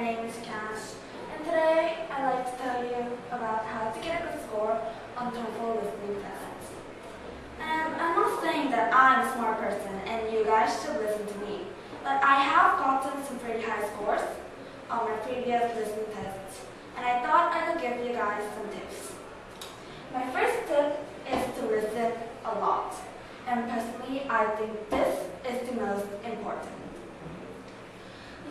name is Cash, and today I'd like to tell you about how to get a good score on TOEFL listening tests. And I'm not saying that I'm a smart person and you guys should listen to me, but I have gotten some pretty high scores on my previous listening tests, and I thought I could give you guys some tips. My first tip is to listen a lot, and personally I think this is the most important.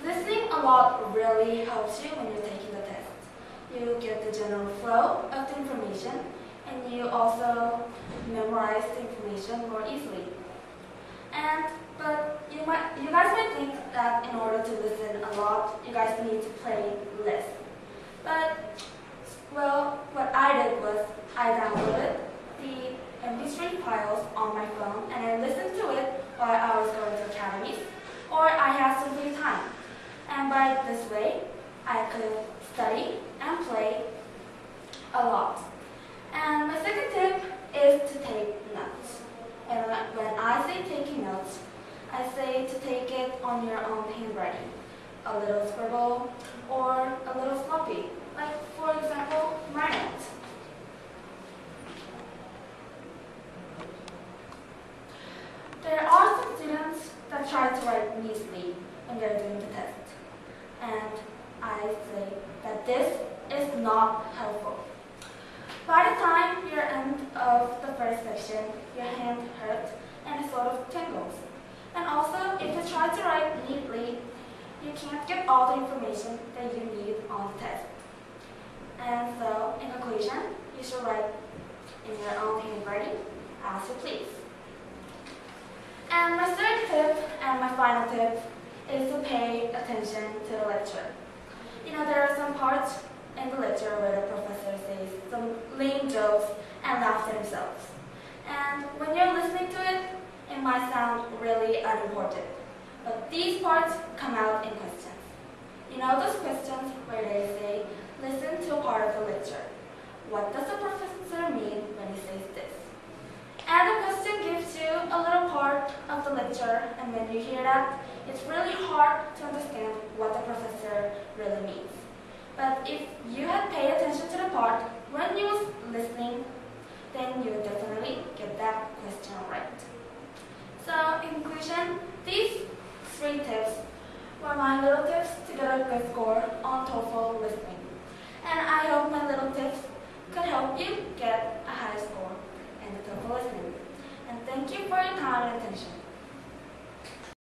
Listening a lot really helps you when you're taking the test. You get the general flow of the information, and you also memorize the information more easily. But you guys might think that in order to listen a lot, you guys need to play less. But, well, what I did was I downloaded the MP3 files on my phone and I listened to it while I was going to academies or I had some free time. And by this way, I could study and play a lot. And my second tip is to take notes. And when I say taking notes, I say to take it on your own handwriting. A little scribble or a little sloppy. Like, for example, my notes. There are some students that try to write neatly when they're doing the test. And I say that this is not helpful. By the time you're end of the first section, your hand hurts and it sort of tingles. And also, if you try to write neatly, you can't get all the information that you need on the test. And so, in conclusion, you should write in your own handwriting as you please. And my third tip and my final tip is to pay attention to the lecture. You know, there are some parts in the lecture where the professor says some lame jokes and laughs at himself. And when you're listening to it, it might sound really unimportant. But these parts come out in questions. You know those questions where they say, listen to a part of the lecture. What does the professor mean when he says this? And the question gives you a little part of the lecture, and when you hear that, it's really hard to understand what the professor really means. But if you had paid attention to the part when you was listening, then you would definitely get that question right. So, in conclusion, these 3 tips were my little tips to get a good score on TOEFL listening. And I hope my little tips could help you get a high score in the TOEFL listening. And thank you for your time and attention.